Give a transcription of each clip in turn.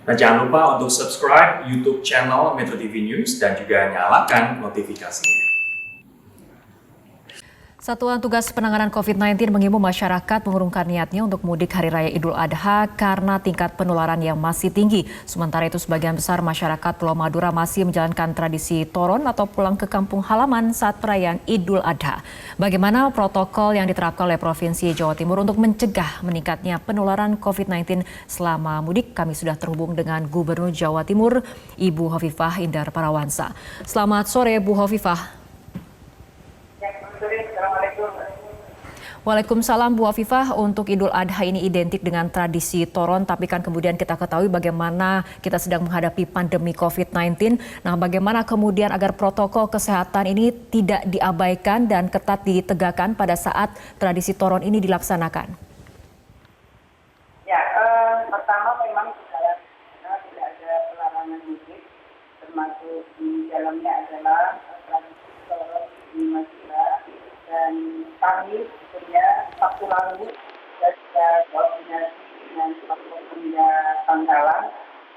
Dan jangan lupa untuk subscribe YouTube channel Metro TV News dan juga nyalakan notifikasinya. Satuan Tugas Penanganan COVID-19 mengimbau masyarakat mengurungkan niatnya untuk mudik Hari Raya Idul Adha karena tingkat penularan yang masih tinggi. Sementara itu sebagian besar masyarakat Pulau Madura masih menjalankan tradisi toron atau pulang ke kampung halaman saat perayaan Idul Adha. Bagaimana protokol yang diterapkan oleh Provinsi Jawa Timur untuk mencegah meningkatnya penularan COVID-19 selama mudik? Kami sudah terhubung dengan Gubernur Jawa Timur, Ibu Hovifah Indar Parawansa. Selamat sore, Bu Hovifah. Waalaikumsalam Bu Hovifah. Untuk Idul Adha ini identik dengan tradisi toron, tapi kan kemudian kita ketahui bagaimana kita sedang menghadapi pandemi COVID-19. Nah, bagaimana kemudian agar protokol kesehatan ini tidak diabaikan dan ketat ditegakkan pada saat tradisi toron ini dilaksanakan? Ya, pertama memang tidak ada pelarangan mudik, termasuk di dalamnya adalah tradisi toron di Madura, dan kami punya Sabtu lalu sudah koordinasi dengan Kapolda Bangkalan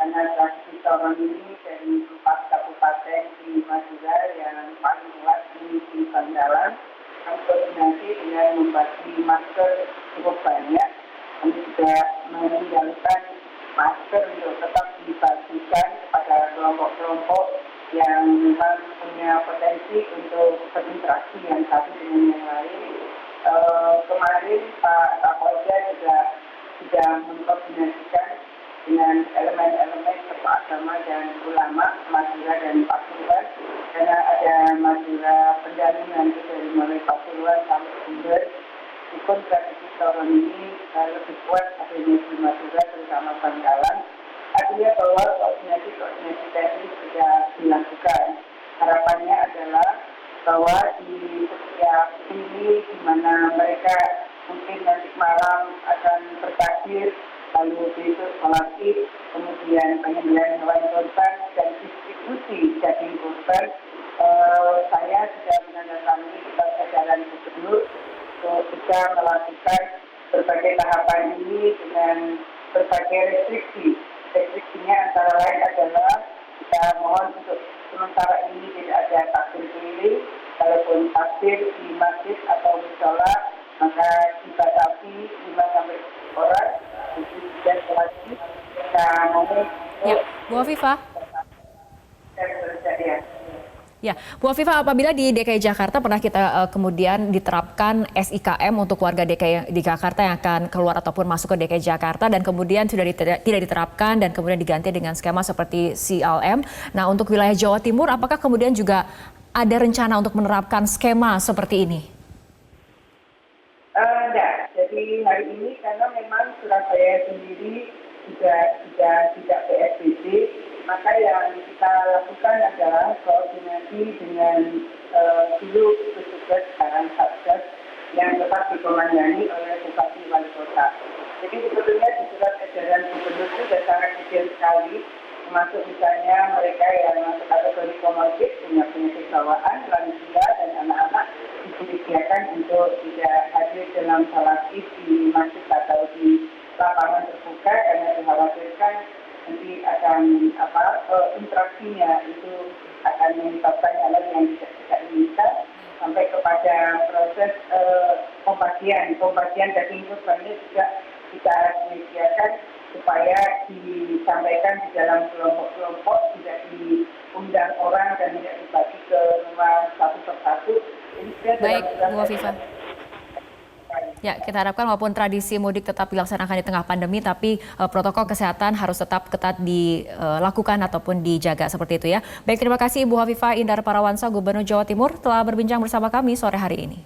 karena tradisi toron ini dari 4 kabupaten di Madura yang paling luas di Bangkalan. Kami koordinasi dengan membagi masker cukup banyak. Kami juga meninggalkan masker untuk tetap dibagikan kepada kelompok-kelompok yang memang punya potensi untuk berinteraksi yang satu dengan yang lain. Kemarin Pak Kapolda juga sudah mengkoordinasikan dengan elemen-elemen tokoh agama dan ulama Madura dan Pasuruan, karena ada Madura pendampingan dari mulai Pasuruan sampai Jember. Meskipun tradisi toron ini lebih kuat adanya di Madura, terutama Bangkalan, artinya bahwa koordinasi teknis sudah dilakukan. Harapannya adalah bahwa di setiap ini di mana mereka mungkin nanti malam akan bertakbir, lalu besok sholat Id, kemudian penyembelihan hewan kurban dan distribusi daging kurban, saya sudah menandatangani surat edaran gubernur untuk bisa melakukan berbagai tahapan ini dengan berbagai restriksi. Restriksinya antara lain adalah kita mohon untuk sementara ini tidak ada takbir keliling. Kalaupun takbir di masjid atau mushola maka dibatasi 5-10 orang. Dan selanjutnya kita mohon Ya, Bu Hovifah. Ya, Bu Hovifah, apabila di DKI Jakarta pernah kita kemudian diterapkan SIKM untuk warga DKI di Jakarta yang akan keluar ataupun masuk ke DKI Jakarta, dan kemudian sudah tidak diterapkan dan kemudian diganti dengan skema seperti CLM. Nah, untuk wilayah Jawa Timur, apakah kemudian juga ada rencana untuk menerapkan skema seperti ini? Enggak. Jadi hari ini karena memang Surabaya sendiri juga tidak PSBB, maka yang kita lakukan adalah koordinasi dengan dulu petugas sekarang Satgas yang tetap dikomandani oleh Bupati Wali Kota. Jadi sebetulnya di surat edaran gubernur itu sudah sangat detail sekali, termasuk misalnya mereka yang masuk kategori komorbid, punya penyakit bawaan, lansia dan anak-anak disediakan untuk tidak hadir dalam sholat Id di masjid atau di lapangan terbuka karena dikhawatirkan nanti akan interaksinya itu akan menyebabkan hal yang tidak diinginkan sampai kepada proses pembagian daging kurban ini juga kita menyediakan supaya disampaikan di dalam kelompok-kelompok, tidak diundang orang dan tidak dibagi ke rumah satu persatu. Baik, Bu Hovifah. Ya, kita harapkan walaupun tradisi mudik tetap dilaksanakan di tengah pandemi, tapi protokol kesehatan harus tetap ketat dilakukan ataupun dijaga seperti itu ya. Baik, terima kasih Ibu Hovifah Indar Parawansa, Gubernur Jawa Timur telah berbincang bersama kami sore hari ini.